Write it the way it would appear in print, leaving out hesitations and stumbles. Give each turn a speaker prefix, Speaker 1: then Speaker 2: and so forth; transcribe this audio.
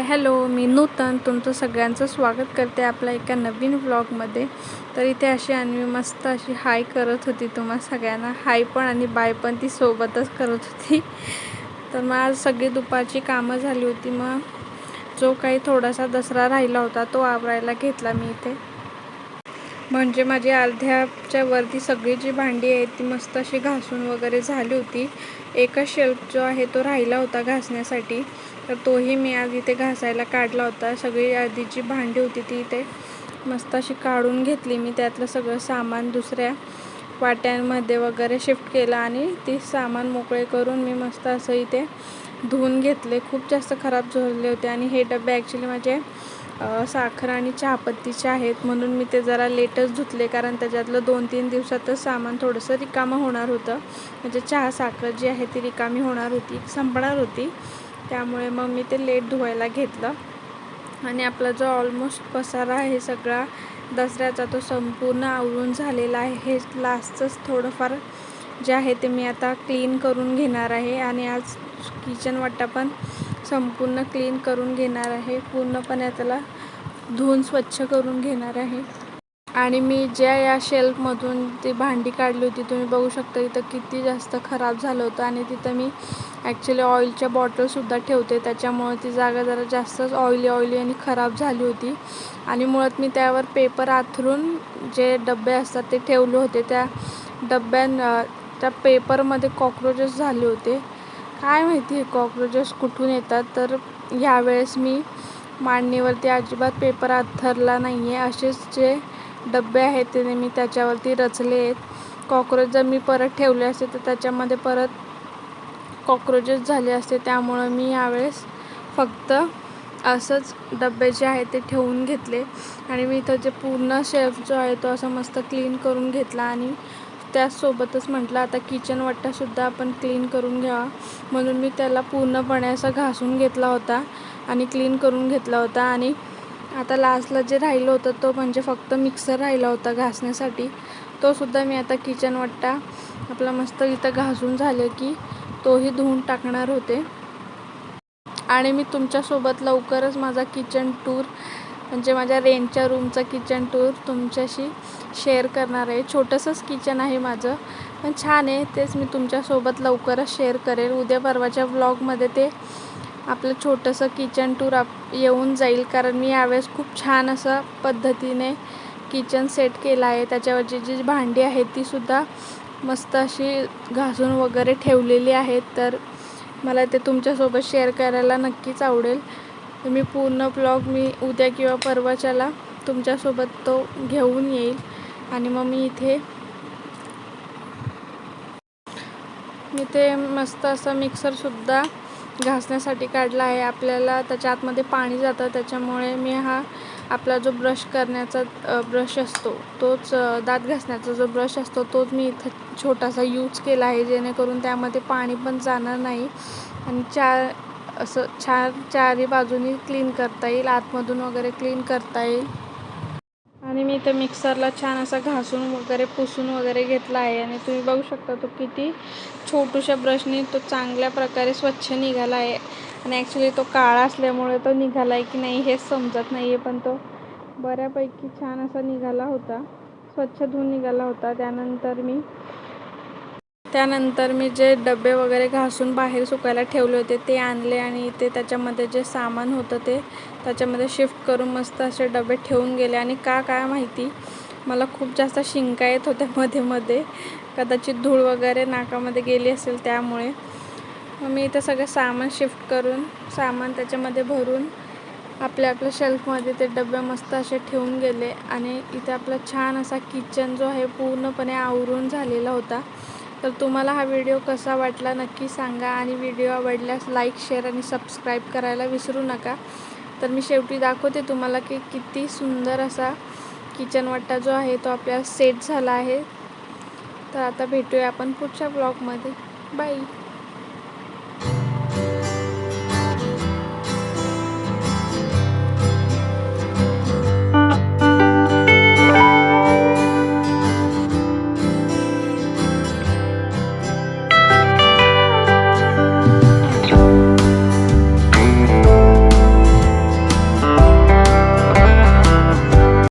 Speaker 1: Hello, मी नूतन तुमचं सगळ्यांचं स्वागत करते आपल्या एका नवीन व्लॉगमध्ये. तर इथे अशी अन्वी मस्त अशी हाय करत होती तुम्हा सगळ्यांना. हाय पण आणि बाय पण ती सोबतच करत होती. तर मग आज सगळी दुपारची कामं झाली होती. मग जो काही थोडासा दसरा राहिला होता तो आवरायला घेतला मी इथे. म्हणजे माझी अर्ध्याच्या वरती सगळी जी भांडी आहेत ती मस्त अशी घासून वगैरे झाली होती. एकच शेल्फ जो आहे तो राहिला होता घासण्यासाठी, तर तोही मी आज इथे घासायला काढला होता. सगळी आधी जी भांडी होती ती इथे मस्त अशी काढून घेतली मी. त्यातलं सगळं सामान दुसऱ्या वाट्यांमध्ये वगैरे शिफ्ट केलं आणि ती सामान मोकळे करून मी मस्त असं इथे धुवून घेतले. खूप जास्त खराब झाले होते आणि हे डबे ॲक्च्युली माझे साखर आणि चहापत्तीचे आहेत, म्हणून मी ते जरा लेटच धुतले, कारण त्याच्यातलं 2-3 दिवसातच सामान थोडंसं रिकामं होणार होतं. म्हणजे चहा साखर जी आहे ती रिकामी होणार होती, संपणार होती. त्यामुळे मग मी ते लेट धुवायला घेतलं. आणि आपला जो ऑलमोस्ट पसारा आहे सगळा दसऱ्याचा तो संपूर्ण आवरून झालेला आहे. हे लास्टच थोडंफार जे आहे ते मी आता क्लीन करून घेणार आहे. आणि आज किचन वाटा पण संपूर्ण क्लीन करून घेणार आहे. पूर्णपणे त्याला धुवून स्वच्छ करून घेणार आहे. आणि मी ज्या या शेल्फमधून ती भांडी काढली होती तुम्ही बघू शकता इथं किती जास्त खराब झालं होतं. आणि तिथं मी ॲक्च्युली ऑइलच्या बॉटलसुद्धा ठेवते, त्याच्यामुळे ती जागा जरा जास्तच ऑइली आणि खराब झाली होती. आणि मुळात मी त्यावर पेपर आथरून जे डबे असतात ते ठेवले होते. त्या त्या पेपरमध्ये कॉक्रोचेस झाले होते. काय माहिती हे कॉक्रोचेस कुठून येतात. तर ह्यावेळेस मी मांडणीवरती अजिबात पेपर आथरला नाही आहे. असेच जे डबे आहेत ते मी त्याच्यावरती रचले आहेत. कॉक्रोच जर मी परत ठेवले असते तर त्याच्यामध्ये परत कॉक्रोचेस झाले असते. त्यामुळं मी यावेळेस फक्त असंच डबे जे आहेत ते ठेवून घेतले. आणि मी इथं जे पूर्ण शेल्फ जो आहे तो असं मस्त क्लीन करून घेतला. आणि त्याचसोबतच म्हटलं आता किचन वाटासुद्धा आपण क्लीन करून घ्यावा, म्हणून मी त्याला पूर्णपणे असं घासून घेतला होता आणि क्लीन करून घेतला होता. आणि आता लास्टला जे राहिलं होतं तो म्हणजे फक्त मिक्सर राहिला होता घासण्यासाठी. तोसुद्धा मी आता किचन वाटा आपला मस्त इथं घासून झाले की तोही धुवून टाकणार होते. आणि मी तुमच्यासोबत लवकरच माझा किचन टूर म्हणजे माझ्या रेंटच्या रूमचा किचन टूर तुमच्याशी शेअर करणार आहे. छोटंसंच किचन आहे माझं, पण छान आहे. तेच मी तुमच्यासोबत लवकरच शेअर करेल. उद्या परवाच्या व्लॉगमध्ये ते आपलं छोटंसं किचन टूर येऊन जाईल, कारण मी यावेळेस खूप छान असं पद्धतीने किचन सेट केलं आहे. त्याच्यावरची जी भांडी आहेत तीसुद्धा मस्त अशी घासून वगैरे ठेवलेली आहेत. तर मला ते तुमच्यासोबत शेअर करायला नक्कीच आवडेल. तर मी पूर्ण ब्लॉग मी उद्या किंवा परवाच्याला तुमच्यासोबत तो घेऊन येईल. आणि मग मी ते मस्त असं मिक्सरसुद्धा घासण्यासाठी काढला आहे. आपल्याला त्याच्या आतमध्ये पाणी जातं, त्याच्यामुळे मी हा आपला जो ब्रश करण्याचा ब्रश असतो तोच दात घासण्याचा जो ब्रश असतो तोच मी इथं छोटासा यूज केला आहे, जेणेकरून त्यामध्ये पाणी पण जाणार नाही आणि असं छान चारी बाजूनी क्लीन करता येईल, आतमधून वगैरे क्लीन करता येईल. आणि मी इथे मिक्सरला छान असा घासून वगैरे पुसून वगैरे घेतला आहे. आणि तुम्ही बघू शकता तो किती छोटूशा ब्रशने तो चांगल्या प्रकारे स्वच्छ निघाला आहे. आणि ॲक्च्युली तो काळा असल्यामुळे तो निघाला आहे की नाही हेच समजत नाही आहे, पण तो बऱ्यापैकी छान असा निघाला होता, स्वच्छ धुवून निघाला होता. त्यानंतर मी जे डबे वगैरे घासून बाहेर सुकायला ठेवले होते ते आणले आणि इथे त्याच्यामध्ये जे सामान होतं ते त्याच्यामध्ये शिफ्ट करून मस्त असे डबे ठेवून गेले. आणि काय माहिती मला खूप जास्त शिंका येत होत्या मध्ये, कदाचित धूळ वगैरे नाकामध्ये गेली असेल त्यामुळे. मग मी इथे सगळं सामान शिफ्ट करून सामान त्याच्यामध्ये भरून आपल्या शेल्फमध्ये ते डबे मस्त असे ठेवून गेले. आणि इथे आपला छान असा किचन जो आहे पूर्णपणे आवरून झालेला होता. तर तुम्हाला हा व्हिडिओ कसा वाटला नक्की सांगा. आणि व्हिडिओ आवडल्यास लाईक, शेअर आणि सबस्क्राईब करायला विसरू नका. तर मी शेवटी दाखवते तुम्हाला की किती सुंदर असा किचन वाटा जो आहे तो आपल्याला सेट झाला आहे. तर आता भेटूया आपण पुढच्या ब्लॉगमध्ये. बाय.